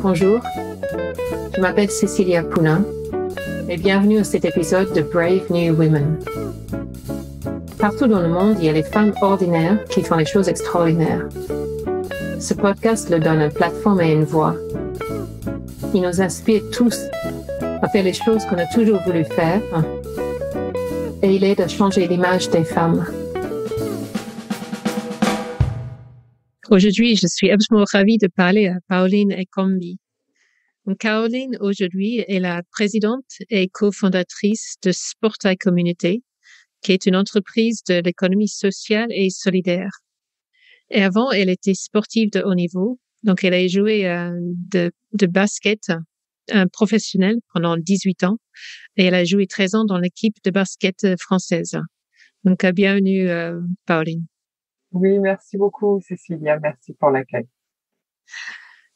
Bonjour, je m'appelle Cécilia Poulain et bienvenue à cet épisode de Brave New Women. Partout dans le monde, il y a des femmes ordinaires qui font des choses extraordinaires. Ce podcast leur donne une plateforme et une voix. Il nous inspire tous à faire les choses qu'on a toujours voulu faire et il aide à changer l'image des femmes. Aujourd'hui, je suis absolument ravie de parler à Pauline Ekombi. Donc, Caroline, aujourd'hui, est la présidente et cofondatrice de Sportail Communauté, qui est une entreprise de l'économie sociale et solidaire. Et avant, elle était sportive de haut niveau. Donc, elle a joué de basket professionnel pendant 18 ans et elle a joué 13 ans dans l'équipe de basket française. Donc, bienvenue, Pauline. Oui, merci beaucoup, Cécilia. Merci pour l'accueil.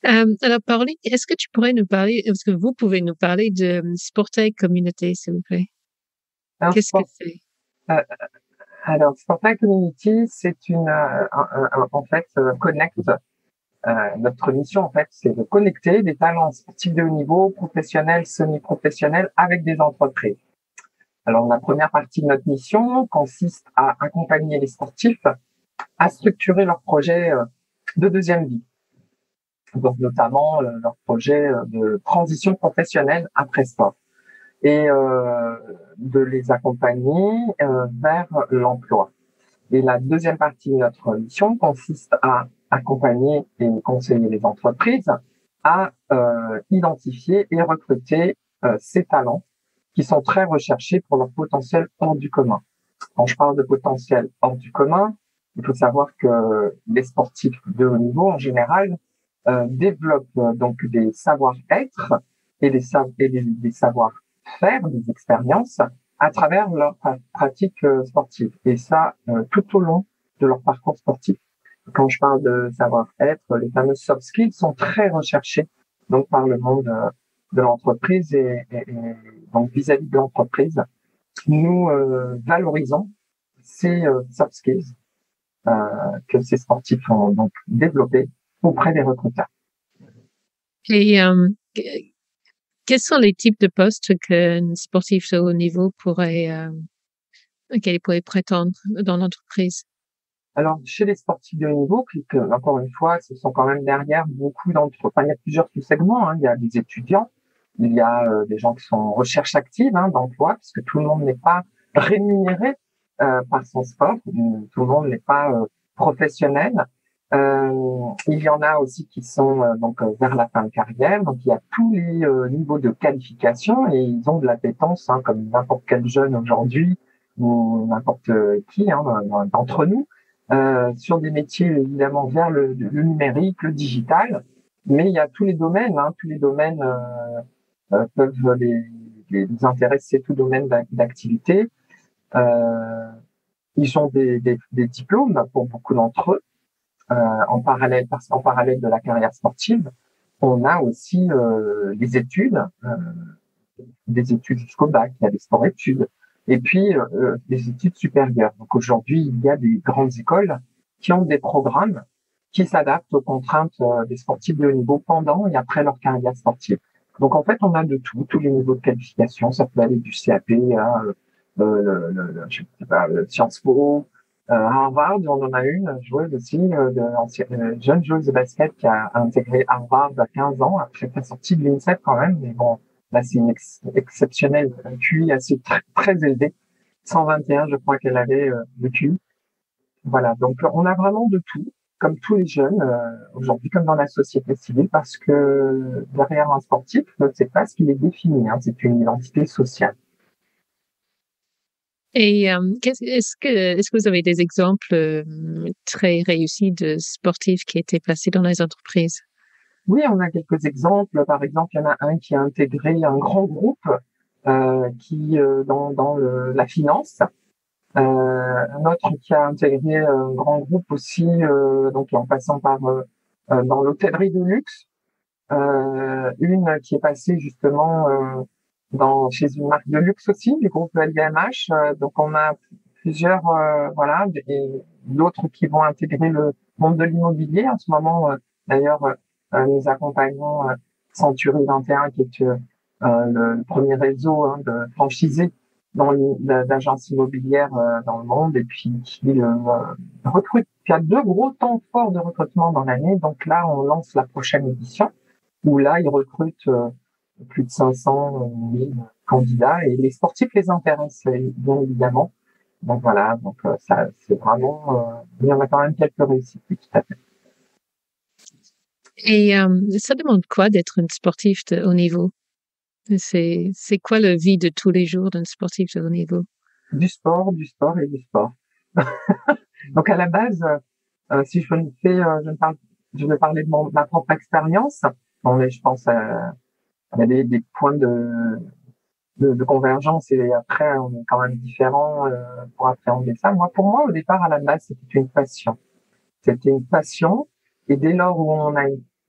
Alors, Pauline, est-ce que tu pourrais nous parler, est-ce que vous pouvez nous parler de Sportail Communauté, s'il vous plaît? Qu'est-ce que c'est? Alors, Sportail Community, c'est connecte. Notre mission, en fait, c'est de connecter des talents sportifs de haut niveau, professionnels, semi-professionnels, avec des entreprises. Alors, la première partie de notre mission consiste à accompagner les sportifs à structurer leur projet de deuxième vie. Donc, notamment, leur projet de transition professionnelle après sport. Et de les accompagner vers l'emploi. Et la deuxième partie de notre mission consiste à accompagner et conseiller les entreprises à identifier et recruter ces talents qui sont très recherchés pour leur potentiel hors du commun. Quand je parle de potentiel hors du commun, il faut savoir que les sportifs de haut niveau, en général, développent donc des savoir-être et des savoir-faire, des expériences à travers leur pratique sportive. Et ça, tout au long de leur parcours sportif. Quand je parle de savoir-être, les fameux soft skills sont très recherchés donc par le monde de l'entreprise et donc vis-à-vis de l'entreprise, nous valorisons ces soft skills que ces sportifs ont donc développés auprès des recruteurs. Et quels sont les types de postes qu'un sportif de haut niveau auquel il pourrait prétendre dans l'entreprise? Alors, chez les sportifs de haut niveau, encore une fois, ce sont quand même derrière beaucoup d'entreprises. Enfin, il y a plusieurs sous-segments. Il y a des étudiants, il y a des gens qui sont en recherche active d'emploi, parce que tout le monde n'est pas rémunéré par son sport, tout le monde n'est pas professionnel. Il y en a aussi qui sont vers la fin de carrière. Donc, il y a tous les niveaux de qualification et ils ont de l'appétence, comme n'importe quel jeune aujourd'hui ou n'importe qui d'entre nous. Sur des métiers évidemment vers le numérique, le digital, mais il y a tous les domaines, tous les domaines peuvent les intéresser, tout domaine d'activité. Ils ont des diplômes pour beaucoup d'entre eux en parallèle, parce qu'en parallèle de la carrière sportive, on a aussi des études jusqu'au bac, il y a des sport-études. Et puis, des études supérieures. Donc aujourd'hui, il y a des grandes écoles qui ont des programmes qui s'adaptent aux contraintes des sportifs de haut niveau pendant et après leur carrière sportive. Donc en fait, on a de tout, tous les niveaux de qualification. Ça peut aller du CAP à Sciences Po, Harvard. On en a une joueuse aussi, jeune joueuse de basket qui a intégré Harvard à 15 ans après sa sortie de l'INSEP quand même. Mais bon, là, c'est une exceptionnelle QI assez très élevé. 121, je crois qu'elle avait de QI. Voilà, donc on a vraiment de tout, comme tous les jeunes aujourd'hui, comme dans la société civile, parce que derrière un sportif, c'est pas ce qu'il est défini, c'est une identité sociale. Et est-ce que vous avez des exemples très réussis de sportifs qui étaient placés dans les entreprises? Oui, on a quelques exemples. Par exemple, il y en a un qui a intégré un grand groupe qui dans la finance. Un autre qui a intégré un grand groupe aussi, donc en passant par dans l'hôtellerie de luxe. Une qui est passée justement chez une marque de luxe aussi, du groupe LVMH. Donc on a plusieurs, et d'autres qui vont intégrer le monde de l'immobilier. En ce moment, d'ailleurs, nous accompagnons Century 21, qui est le premier réseau de franchisés d'agences immobilières dans le monde, et puis qui recrute. Il y a 2 gros temps forts de recrutement dans l'année. Donc là, on lance la prochaine édition où là, ils recrutent plus de 500 000 candidats, et les sportifs les intéressent bien évidemment. Donc voilà, donc ça c'est vraiment, il y en a quand même quelques réussites, oui, tout à fait. Et ça demande quoi d'être un sportif de haut niveau? C'est quoi la vie de tous les jours d'un sportif de haut niveau? Du sport et du sport. Donc à la base, si je me fais, je vais parler de ma propre expérience. Bon, mais je pense il y a des points de convergence, et après on est quand même différents pour appréhender ça. Pour moi, au départ, à la base, c'était une passion. C'était une passion, et dès lors où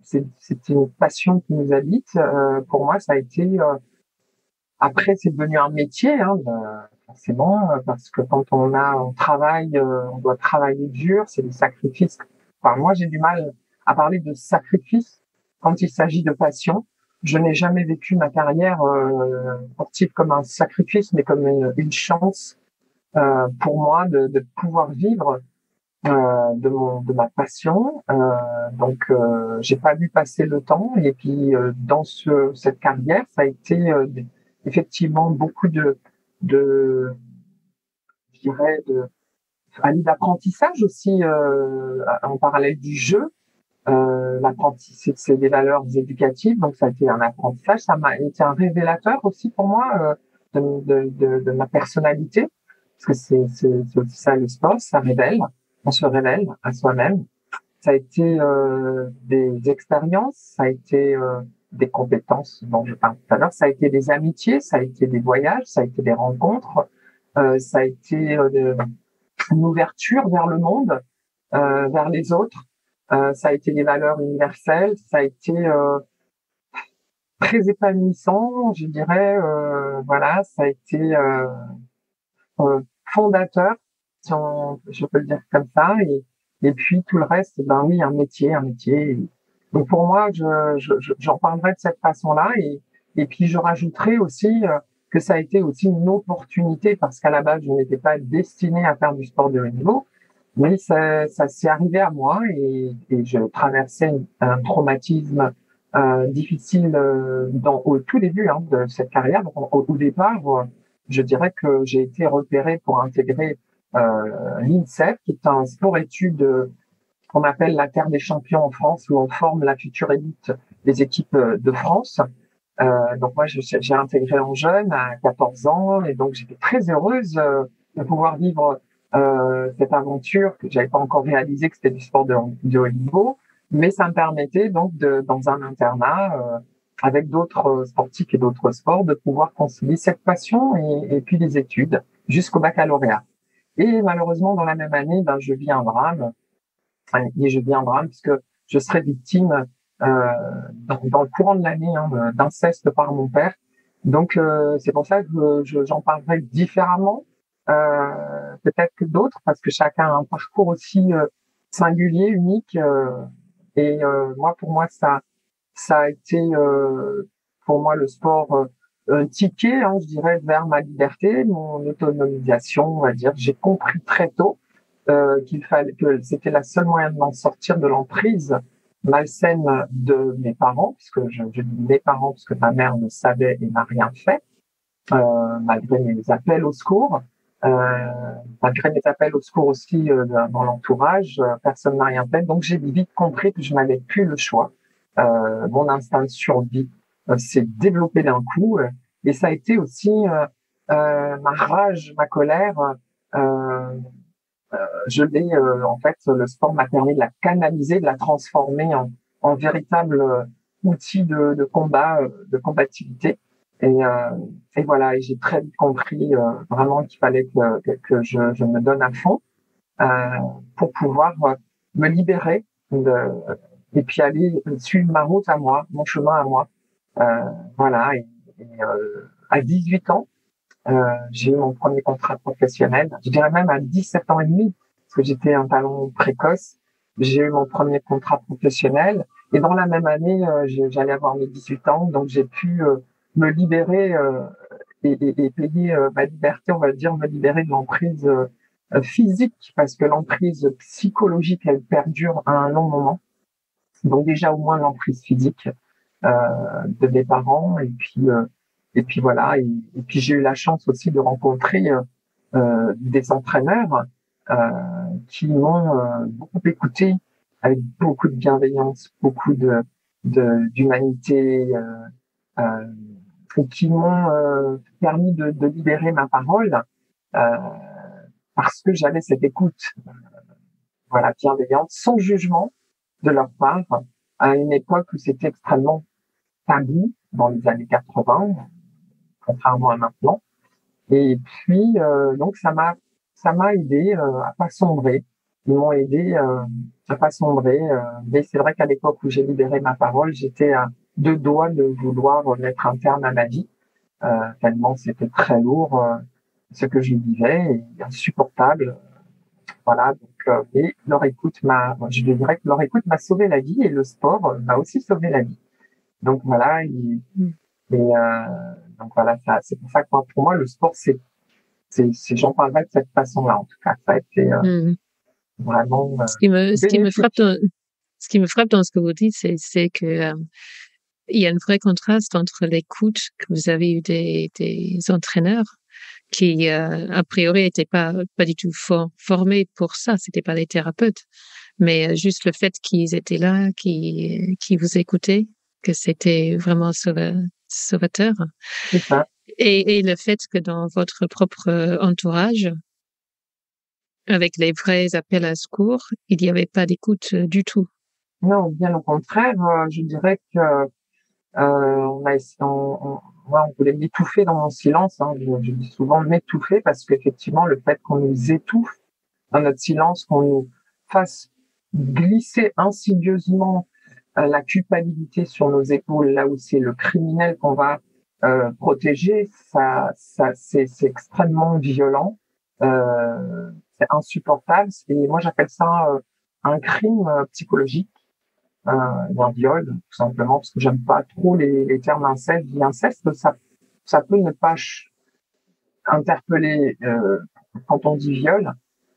c'était une passion qui nous habite. Pour moi, ça a été. Après, c'est devenu un métier, forcément, parce que quand on travaille, on doit travailler dur, c'est des sacrifices. Enfin, moi, j'ai du mal à parler de sacrifice quand il s'agit de passion. Je n'ai jamais vécu ma carrière sportive comme un sacrifice, mais comme une chance pour moi de pouvoir vivre de ma passion. J'ai pas vu passer le temps, et puis dans cette carrière, ça a été effectivement beaucoup de je dirais d'apprentissage aussi en parallèle du jeu. L'apprentissage, c'est des valeurs éducatives, donc ça a été un apprentissage. Ça m'a été un révélateur aussi pour moi de ma personnalité, parce que c'est aussi ça le sport, ça révèle, on se révèle à soi-même. Ça a été des expériences, ça a été des compétences dont je parle tout à l'heure, ça a été des amitiés, ça a été des voyages, ça a été des rencontres, ça a été une ouverture vers le monde, vers les autres. Ça a été des valeurs universelles, ça a été très épanouissant, je dirais. Voilà, ça a été fondateur, si je peux le dire comme ça. Et puis tout le reste, ben oui, un métier, un métier. Donc pour moi, j'en parlerai de cette façon-là, et puis je rajouterai aussi que ça a été aussi une opportunité, parce qu'à la base, je n'étais pas destinée à faire du sport de haut niveau. Mais ça s'est arrivé à moi, et je traversais un traumatisme difficile au tout début de cette carrière. Donc au départ, je dirais que j'ai été repéré pour intégrer l'INSEP, qui est un sport-études qu'on appelle la Terre des champions en France, où on forme la future élite des équipes de France. Donc moi, j'ai intégré en jeune, à 14 ans, et donc j'étais très heureuse de pouvoir vivre cette aventure que j'avais pas encore réalisé, que c'était du sport de haut niveau, mais ça me permettait donc dans un internat avec d'autres sportifs et d'autres sports, de pouvoir concilier cette passion et puis les études jusqu'au baccalauréat. Et malheureusement, dans la même année, je vis un drame. Et je vis un drame puisque je serai victime dans le courant de l'année d'inceste par mon père. Donc c'est pour ça que j'en parlerai différemment peut-être que d'autres, parce que chacun a un parcours aussi singulier, unique. Moi, pour moi, ça a été pour moi le sport un ticket, je dirais, vers ma liberté, mon autonomisation, on va dire. J'ai compris très tôt que c'était la seule moyen de m'en sortir de l'emprise malsaine de mes parents, puisque je dis mes parents parce que ma mère ne savait et n'a rien fait, malgré mes appels au secours. Malgré mes appels au secours aussi dans l'entourage, personne n'a rien fait. Donc j'ai vite compris que je n'avais plus le choix. Mon instinct de survie s'est développé d'un coup, et ça a été aussi ma rage, ma colère. Euh, en fait, le sport m'a permis de la canaliser, de la transformer en véritable outil de combat, de combativité. Et, euh, et voilà, et j'ai très vite compris vraiment qu'il fallait que je me donne à fond euh, pour pouvoir me libérer et puis aller suivre ma route à moi, mon chemin à moi. Voilà, à 18 ans, j'ai eu mon premier contrat professionnel. Je dirais même à 17 ans et demi, parce que j'étais un talent précoce. j'ai eu mon premier contrat professionnel et dans la même année, j'allais avoir mes 18 ans, donc j'ai pu me libérer et payer ma liberté, on va dire, me libérer de l'emprise physique parce que l'emprise psychologique, elle perdure à un long moment. Donc déjà au moins l'emprise physique de mes parents et puis voilà et puis j'ai eu la chance aussi de rencontrer des entraîneurs euh, qui m'ont beaucoup écouté avec beaucoup de bienveillance, beaucoup d'humanité euh, et qui m'ont permis de libérer ma parole euh, parce que j'avais cette écoute voilà bienveillante, sans jugement de leur part, à une époque où c'était extrêmement tabou dans les années 80, contrairement à maintenant. Et puis donc ça m'a aidé à pas sombrer. Ils m'ont aidé à pas sombrer. Mais c'est vrai qu'à l'époque où j'ai libéré ma parole, j'étais à deux doigts de vouloir mettre un terme à ma vie, tellement c'était très lourd ce que je vivais et insupportable. Voilà. Donc, mais leur écoute je dirais que leur écoute m'a sauvé la vie et le sport m'a aussi sauvé la vie. Donc voilà. Donc voilà, c'est pour ça que pour moi le sport j'en parlerai de cette façon-là, en tout cas. Ça a été Mm. vraiment Ce qui me frappe bénéfique. ce qui me frappe dans ce que vous dites, c'est que il y a un vrai contraste entre l'écoute que vous avez eu des entraîneurs qui, a priori, n'étaient pas du tout formés pour ça. C'était pas des thérapeutes, mais juste le fait qu'ils étaient là, qui vous écoutaient, que c'était vraiment sauvateur. C'est ça. Et le fait que dans votre propre entourage, avec les vrais appels à secours, il n'y avait pas d'écoute du tout. Non, bien au contraire, je dirais que moi, on voulait m'étouffer dans mon silence. Hein. Je dis souvent m'étouffer parce qu'effectivement, le fait qu'on nous étouffe dans notre silence, qu'on nous fasse glisser insidieusement la culpabilité sur nos épaules, là où c'est le criminel qu'on va protéger, c'est extrêmement violent, c'est insupportable. Et moi, j'appelle ça un crime psychologique, un viol, tout simplement, parce que j'aime pas trop les termes inceste. L'inceste, ça peut ne pas interpeller quand on dit viol.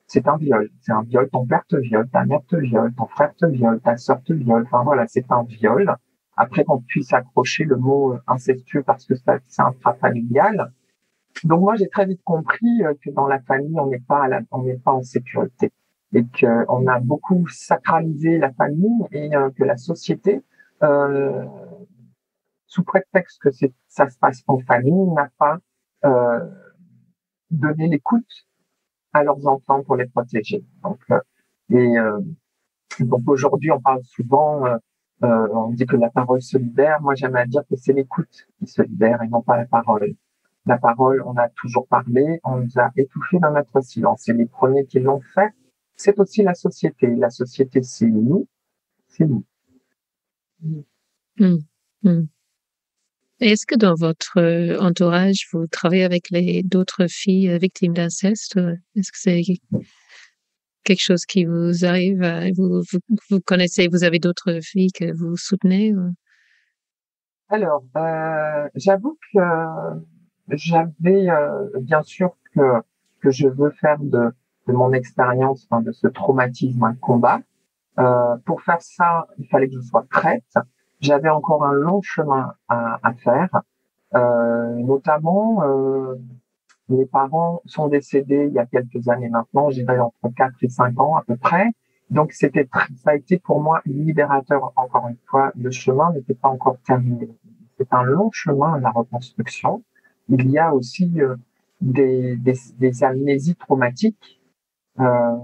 C'est un viol. C'est un viol. Ton père te viole, ta mère te viole, ton frère te viole, ta sœur te viole. Enfin voilà, c'est un viol. Après qu'on puisse accrocher le mot incestueux parce que c'est intrafamilial. Donc moi j'ai très vite compris que dans la famille on n'est pas en sécurité et qu'on a beaucoup sacralisé la famille et que la société euh, sous prétexte que ça se passe en famille n'a pas euh, donné l'écoute à leurs enfants pour les protéger. Et donc aujourd'hui, on parle souvent, on dit que la parole se libère. Moi, j'aimerais dire que c'est l'écoute qui se libère et non pas la parole. La parole, on a toujours parlé, on nous a étouffés dans notre silence. Et les premiers qui l'ont fait, c'est aussi la société. La société, c'est nous, c'est nous. Mm. Mm. Est-ce que dans votre entourage, vous travaillez avec d'autres filles victimes d'inceste? Est-ce que c'est quelque chose qui vous arrive? Vous connaissez, vous avez d'autres filles que vous soutenez? Alors, j'avoue que j'avais bien sûr que je veux faire de mon expérience, enfin, de ce traumatisme un combat. Pour faire ça, il fallait que je sois prête. J'avais encore un long chemin à faire. Notamment, mes parents sont décédés il y a quelques années maintenant, je dirais entre 4 et 5 ans à peu près. Donc ça a été pour moi libérateur. Encore une fois, le chemin n'était pas encore terminé. C'est un long chemin, la reconstruction. Il y a aussi des amnésies traumatiques euh,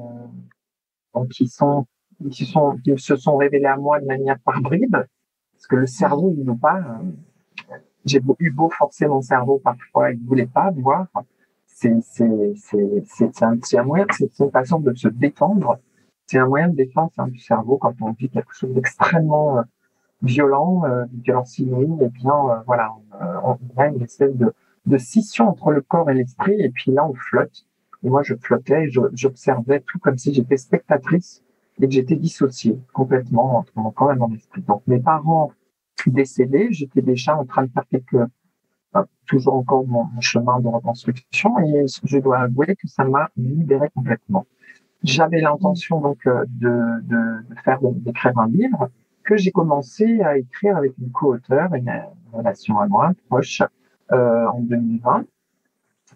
donc qui se sont révélées à moi de manière par bribes, parce que le cerveau il veut pas. J'ai eu beau forcer mon cerveau parfois, il voulait pas voir. C'est un moyen, c'est une façon de se défendre. C'est un moyen de défense du cerveau quand on vit quelque chose d'extrêmement violent, de violence inouïe. Et bien voilà, on a une espèce de scission entre le corps et l'esprit. Et puis là, on flotte. Et moi, je flottais, j'observais tout comme si j'étais spectatrice et que j'étais dissocié complètement entre mon corps et mon esprit. Donc mes parents décédés, j'étais déjà en train de faire toujours encore mon chemin de reconstruction, et je dois avouer que ça m'a libéré complètement. J'avais l'intention donc d'écrire un livre que j'ai commencé à écrire avec une co-auteure, une relation à moi proche, en 2020.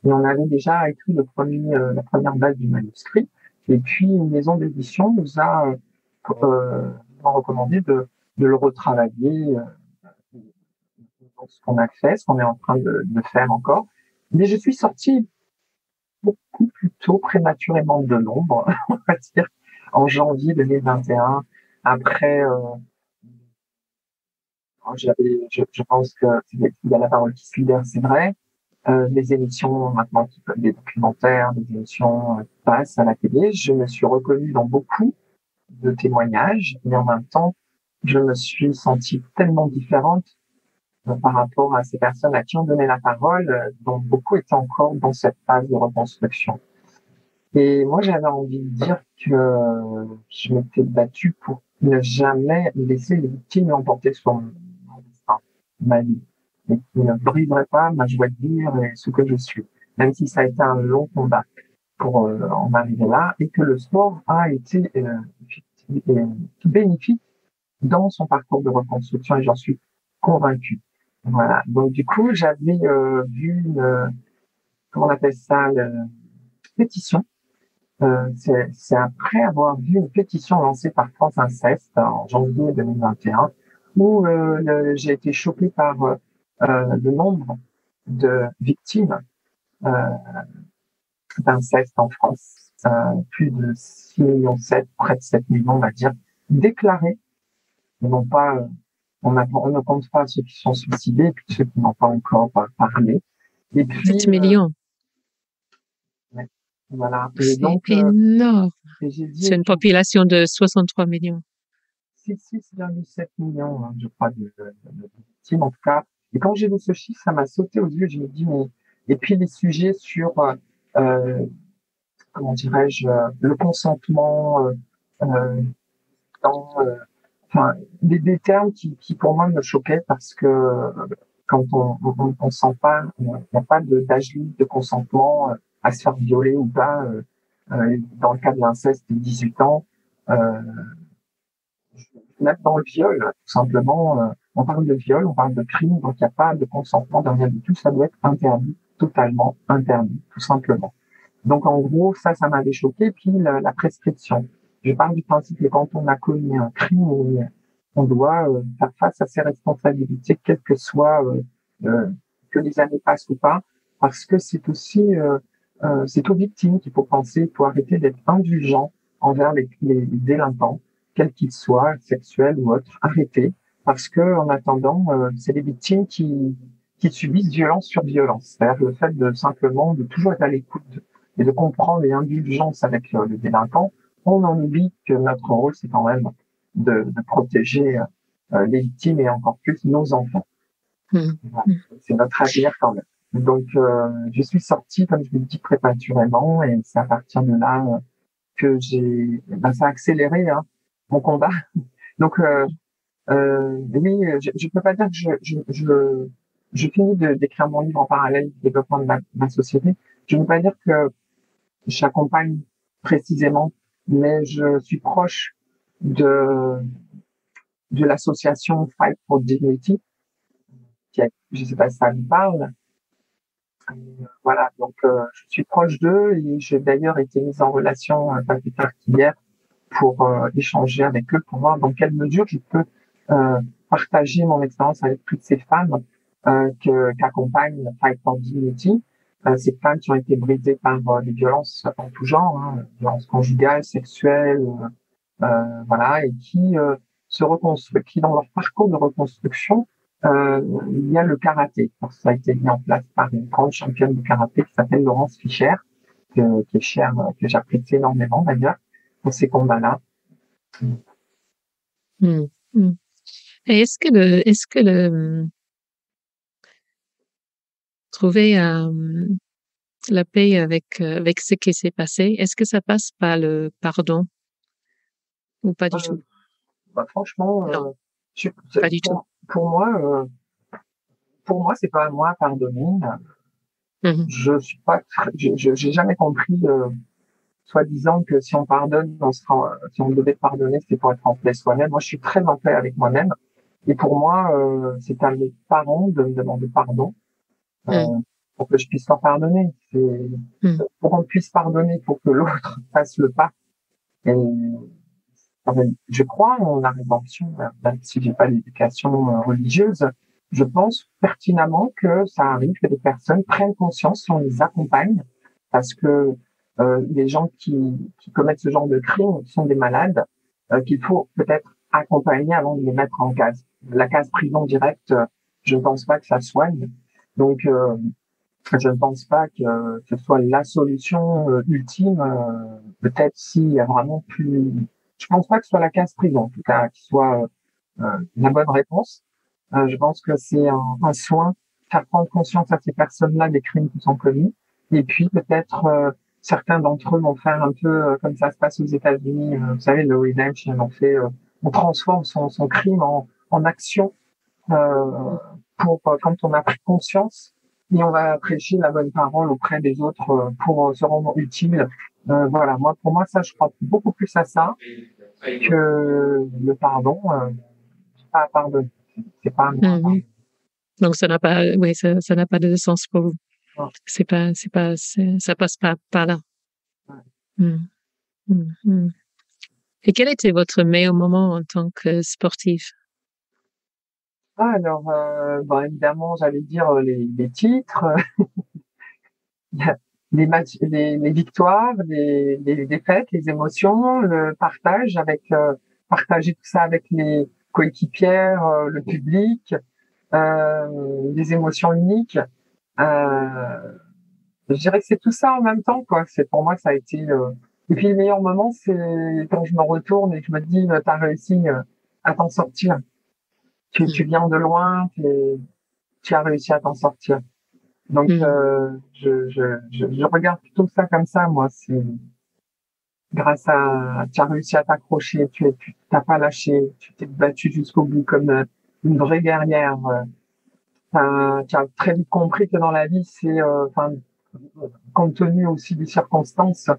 Et on avait déjà écrit la première base du manuscrit. Et puis une maison d'édition nous a recommandé de le retravailler. Donc, ce qu'on a fait, ce qu'on est en train de faire encore. Mais je suis sortie beaucoup plus tôt, prématurément de l'ombre, on va dire, en janvier 2021. Après, je pense que il y a la parole qui se libère, c'est vrai. Les émissions maintenant, des documentaires, des émissions qui passent à la télé, je me suis reconnue dans beaucoup de témoignages, mais en même temps, je me suis sentie tellement différente par rapport à ces personnes à qui on donnait la parole, dont beaucoup étaient encore dans cette phase de reconstruction. Et moi, j'avais envie de dire que je m'étais battue pour ne jamais laisser les victimes l'emporter sur mon destin, ma vie, et qui ne briserait pas ma joie de vivre et ce que je suis, même si ça a été un long combat pour en arriver là, et que le sport a été bénéfique dans son parcours de reconstruction, et j'en suis convaincue. Voilà. Donc du coup, j'avais vu comment on appelle ça, une pétition. C'est après avoir vu une pétition lancée par France Inceste en janvier 2021, où j'ai été choquée par le nombre de victimes euh, d'inceste en France. Plus de 6 millions 7, près de 7 millions, on va dire, déclarés. Non pas, on ne compte pas ceux qui sont suicidés, puis ceux qui n'ont pas encore parlé. Et 7 puis, millions. ouais, voilà. Et C'est donc, énorme. et j'ai dit, C'est une population de 63 millions. c'est 6,7 millions, hein, je crois, de victimes, en tout cas. Et quand j'ai vu ce chiffre, ça m'a sauté aux yeux. Je me dis, mais, et puis les sujets sur, euh, comment dirais-je, le consentement, euh, dans, enfin, des termes qui pour moi me choquaient parce que quand on consent pas, il n'y a pas d'âge limite de consentement à se faire violer ou pas. Dans le cas de l'inceste, 18 ans. Euh, Même dans le viol, tout simplement, on parle de viol, on parle de crime, donc il n'y a pas de consentement de rien du tout. Ça doit être interdit, totalement interdit, tout simplement. Donc en gros, ça m'avait choqué. Puis la prescription. Je parle du principe que quand on a commis un crime, on doit faire face à ses responsabilités, quelles que soient euh, que les années passent ou pas, parce que c'est aussi c'est aux victimes qu'il faut penser. Il faut arrêter d'être indulgent envers les délinquants, quels qu'ils soient, sexuels ou autres. Arrêter, parce que en attendant, c'est les victimes qui subissent violence sur violence. C'est-à-dire le fait de simplement de toujours être à l'écoute et de comprendre les indulgences avec le délinquant, on en oublie que notre rôle, c'est quand même de protéger les victimes et encore plus nos enfants. Mmh. Voilà. C'est notre avenir quand même. Donc, je suis sortie, comme je vous le dis, prématurément, et c'est à partir de là que ça a accéléré mon combat. Donc, oui, je peux pas dire que je finis d'écrire mon livre en parallèle du développement de ma société. Je ne veux pas dire que j'accompagne précisément, mais je suis proche de l'association Fight for Dignity, je sais pas si ça vous parle. Voilà, donc je suis proche d'eux, et j'ai d'ailleurs été mise en relation pas plus tard qu'hier pour échanger avec eux, pour voir dans quelle mesure je peux partager mon expérience avec toutes ces femmes qu'accompagne Fight for Dignity. Ces femmes qui ont été brisées par des violences en tout genre, violences conjugales, sexuelles, voilà, et qui se reconstruisent, qui dans leur parcours de reconstruction, il y a le karaté. Alors, ça a été mis en place par une grande championne de karaté qui s'appelle Laurence Fischer, qui est chère, que j'apprécie énormément d'ailleurs, pour ces combats-là. Mmh. Mmh. Et est-ce que trouver la paix avec ce qui s'est passé, est-ce que ça passe par le pardon? ou pas du tout? Franchement, Non, je- pas du tout. pour moi, c'est pas à moi à pardonner. Mhm. Je suis pas, j'ai jamais compris, soi-disant que si on pardonne, si on devait pardonner, c'est pour être en paix soi-même. Moi, je suis très en paix avec moi-même. Et pour moi, c'est à mes parents de me demander pardon, Mhm. pour que je puisse leur pardonner. Mhm. Pour qu'on puisse pardonner, pour que l'autre fasse le pas. Et je crois en la rédemption, même si j'ai pas d'éducation religieuse. Je pense pertinemment que ça arrive que des personnes prennent conscience si on les accompagne, parce que les gens qui commettent ce genre de crime sont des malades, qu'il faut peut-être accompagner avant de les mettre en case. La case prison directe, je ne pense pas que ça soigne. Donc, je ne pense pas que ce soit la solution ultime. Peut-être s'il y a vraiment plus. Je pense pas que ce soit la case prison, en tout cas, qui soit la bonne réponse. Je pense que c'est un soin, faire prendre conscience à ces personnes-là des crimes qui sont commis. Et puis peut-être certains d'entre eux vont faire un peu comme ça se passe aux États-Unis. Vous savez, le redemption, on transforme son crime en action euh, pour quand on a pris conscience et on va prêcher la bonne parole auprès des autres pour se rendre utile. Voilà, pour moi, ça, je crois beaucoup plus à ça que le pardon. Pas à pardonner. C'est pas à moi à Mhm. pardonner. Donc ça n'a pas, oui, ça n'a pas de sens pour vous. Non. Ça passe pas par là. Ouais. Mhm. Mhm. Et quel était votre meilleur moment en tant que sportif? Alors, évidemment, j'allais dire les titres, les matchs, les victoires, les défaites, les émotions, le partage partager tout ça avec les coéquipières, le public, des émotions uniques. Euh, je dirais que c'est tout ça en même temps, quoi. C'est pour moi, ça a été. Et puis le meilleur moment, c'est quand je me retourne et que je me dis, t'as réussi à t'en sortir. Tu Mhm. viens de loin, tu as réussi à t'en sortir. Donc, Mhm. je regarde plutôt ça comme ça, moi. C'est grâce à, tu as réussi à t'accrocher, tu t'as pas lâché, tu t'es battu jusqu'au bout comme une vraie guerrière. Tu as très vite compris que dans la vie, compte tenu aussi des circonstances,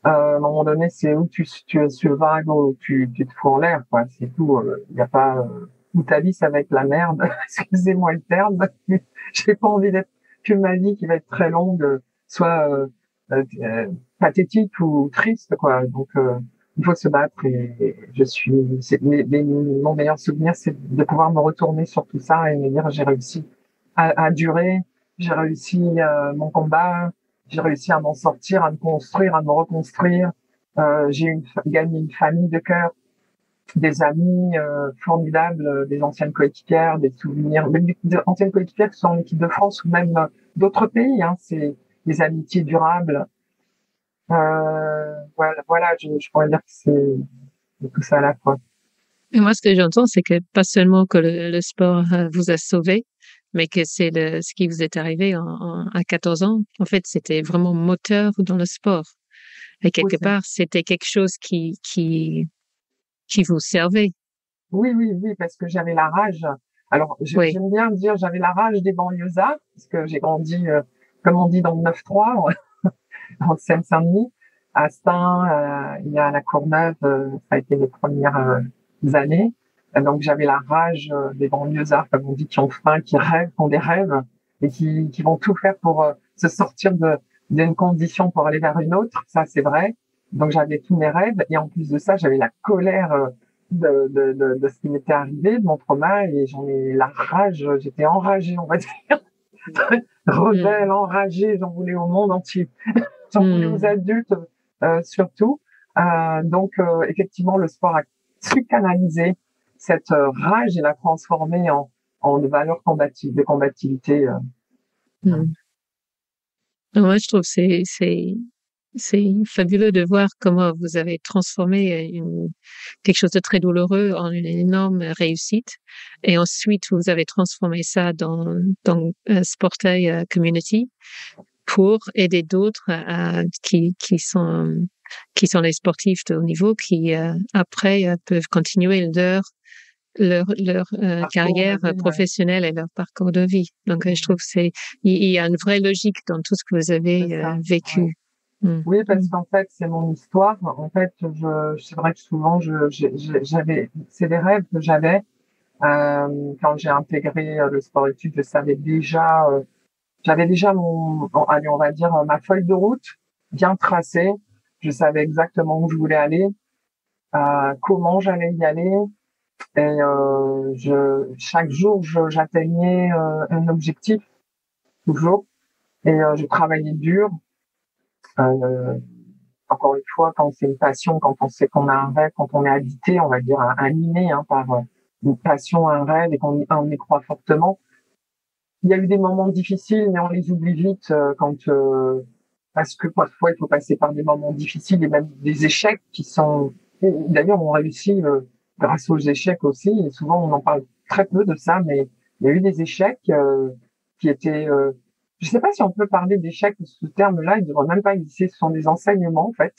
à un moment donné, c'est où tu es sur vague ou tu te fous en l'air, quoi. C'est tout. Il y a pas où ta vie, ça va être la merde. Excusez-moi le terme. J'ai pas envie d'être que ma vie qui va être très longue, soit pathétique ou triste, quoi. Donc, il faut se battre et mon meilleur souvenir, c'est de pouvoir me retourner sur tout ça et me dire j'ai réussi à durer, j'ai réussi mon combat, j'ai réussi à m'en sortir, à me construire, à me reconstruire. Gagné une famille de cœur, des amis formidables, des anciennes coéquipières, des souvenirs, même des anciennes coéquipières qui sont en équipe de France ou même d'autres pays. Hein, c'est des amitiés durables. Voilà, je pourrais dire que c'est tout ça à la fois. Et moi, ce que j'entends, c'est que pas seulement que le sport vous a sauvé, mais que c'est ce qui vous est arrivé à 14 ans. En fait, c'était vraiment moteur dans le sport. Et quelque Aussi. part, c'était quelque chose qui vous servait. Oui, parce que j'avais la rage. Alors, Oui. j'aime bien dire j'avais la rage des banlieusards, parce que j'ai grandi, comme on dit, dans le 9-3, en Seine-Saint-Denis. À Stein, il y a la Courneuve, ça a été les premières années. Donc, j'avais la rage des banlieusards, comme on dit, qui ont faim, qui rêvent, qui ont des rêves, et qui vont tout faire pour se sortir d'une condition pour aller vers une autre. Ça, c'est vrai. Donc, j'avais tous mes rêves, et en plus de ça, j'avais la colère de ce qui m'était arrivé, de mon trauma, et j'en ai la rage, j'étais enragée, on va dire. Rebelle, Mm. enragée, j'en voulais au monde entier. J'en voulais aux Mm. adultes surtout. Donc, effectivement, le sport a su canaliser cette rage et la transformer en de valeurs de combativité. Voilà. Mm. Moi, je trouve que c'est fabuleux de voir comment vous avez transformé quelque chose de très douloureux en une énorme réussite. Et ensuite, vous avez transformé ça dans Sportail Community pour aider d'autres qui sont qui sont les sportifs de haut niveau qui après peuvent continuer leur carrière professionnelle et leur parcours de vie. Donc je trouve que il y a une vraie logique dans tout ce que vous avez vécu. Ouais. Oui, parce qu'en fait c'est mon histoire. En fait, c'est vrai que souvent c'est des rêves que j'avais quand j'ai intégré le sport-études. Je savais déjà, j'avais déjà allez, on va dire ma feuille de route bien tracée. Je savais exactement où je voulais aller, comment j'allais y aller. Et chaque jour, j'atteignais un objectif, toujours. Et je travaillais dur. Encore une fois, quand c'est une passion, quand on sait qu'on a un rêve, quand on est habité, on va dire animé par une passion, un rêve, et qu'on y croit fortement. Il y a eu des moments difficiles, mais on les oublie vite parce que parfois il faut passer par des moments difficiles et même des échecs qui sont. D'ailleurs, on réussit grâce aux échecs aussi. Et souvent, on en parle très peu de ça, mais il y a eu des échecs qui étaient. Je ne sais pas si on peut parler d'échecs. Ce terme-là, il ne devrait même pas exister. Ce sont des enseignements, en fait.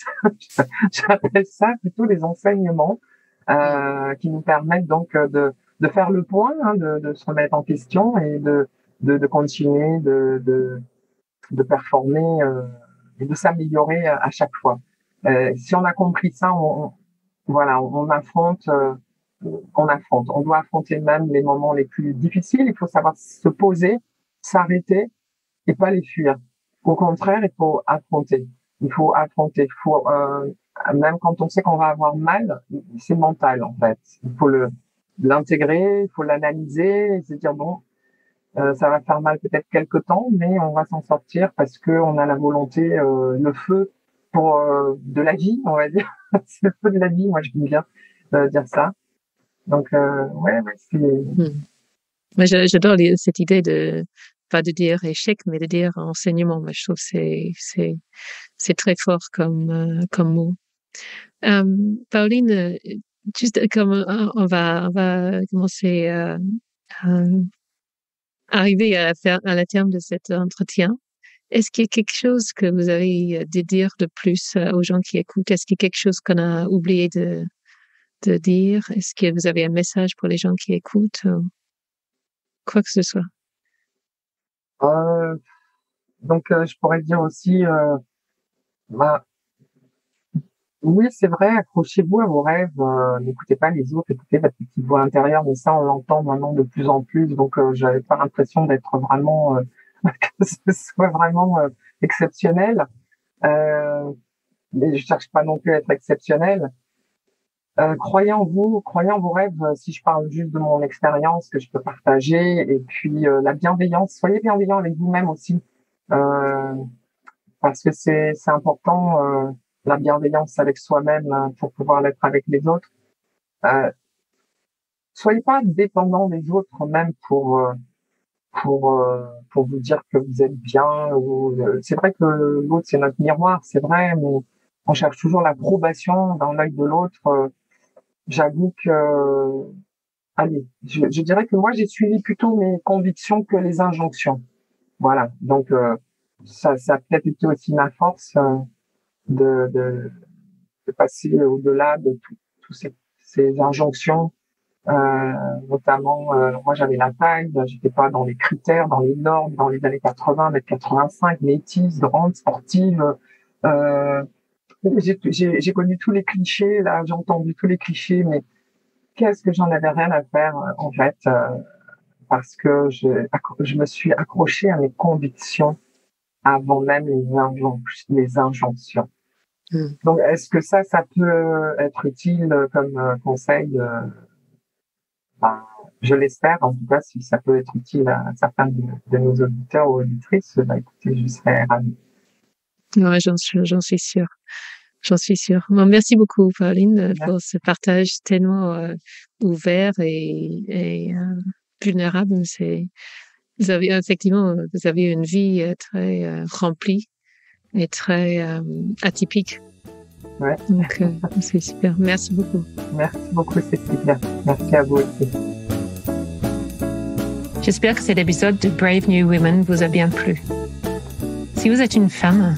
J'appelle ça plutôt des enseignements qui nous permettent donc de faire le point, de se remettre en question et de continuer, de performer et de s'améliorer à chaque fois. Si on a compris ça, on affronte. On doit affronter même les moments les plus difficiles. Il faut savoir se poser, s'arrêter et pas les fuir. Au contraire, il faut affronter. Il faut affronter. Même quand on sait qu'on va avoir mal, c'est mental en fait. Il faut l'intégrer, il faut l'analyser et se dire bon, ça va faire mal peut-être quelque temps, mais on va s'en sortir parce que on a la volonté, le feu pour de la vie, on va dire. C'est le feu de la vie, moi j'aime bien dire ça. Donc ouais, c'est. Moi, j'adore cette idée pas de dire échec, mais de dire enseignement. Moi, je trouve que c'est très fort comme mot. Pauline, juste comme on va commencer arriver à la terme de cet entretien. Est-ce qu'il y a quelque chose que vous avez à dire de plus aux gens qui écoutent? Est-ce qu'il y a quelque chose qu'on a oublié de dire? Est-ce que vous avez un message pour les gens qui écoutent? Quoi que ce soit. Donc, je pourrais dire aussi, oui, c'est vrai, accrochez-vous à vos rêves, n'écoutez pas les autres, écoutez votre petite voix intérieure, mais ça, on l'entend maintenant de plus en plus, donc j'avais pas l'impression d'être vraiment, que ce soit vraiment exceptionnel, mais je cherche pas non plus à être exceptionnel. Croyez en vous, croyez en vos rêves, si je parle juste de mon expérience que je peux partager, et puis la bienveillance, soyez bienveillant avec vous-même aussi, parce que c'est important, la bienveillance avec soi-même pour pouvoir l'être avec les autres. Soyez pas dépendant des autres même pour vous dire que vous êtes bien. C'est vrai que l'autre c'est notre miroir, c'est vrai, mais on cherche toujours l'approbation dans l'œil de l'autre. J'avoue que, allez, je dirais que moi j'ai suivi plutôt mes convictions que les injonctions. Voilà, donc ça a peut-être été aussi ma force. De passer au-delà de tous ces injonctions, notamment moi j'avais la taille, j'étais pas dans les critères, dans les normes, dans les années 80, mètre 85, métisse, grande, sportive. J'ai connu tous les clichés, là j'ai entendu tous les clichés, mais qu'est-ce que j'en avais rien à faire en fait, parce que je me suis accrochée à mes convictions avant même les injonctions. Donc, est-ce que ça peut être utile comme conseil? Je l'espère. En tout cas, si ça peut être utile à certains de nos auditeurs ou auditrices, écoutez, je serais ravie. Ouais, j'en suis sûre. J'en suis sûre. Bon, merci beaucoup, Pauline, pour ce partage tellement ouvert et vulnérable. Vous avez une vie très remplie et très atypique. Ouais. Donc, c'est super. Merci beaucoup. Merci beaucoup, Cécilia. Merci à vous aussi. J'espère que cet épisode de Brave New Women vous a bien plu. Si vous êtes une femme,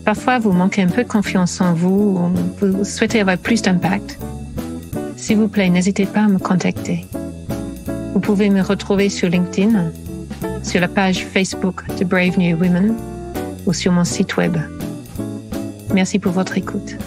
Parfois, vous manquez un peu de confiance en vous, ou vous souhaitez avoir plus d'impact. S'il vous plaît, n'hésitez pas à me contacter. Vous pouvez me retrouver sur LinkedIn, sur la page Facebook de Brave New Women ou sur mon site web. Merci pour votre écoute.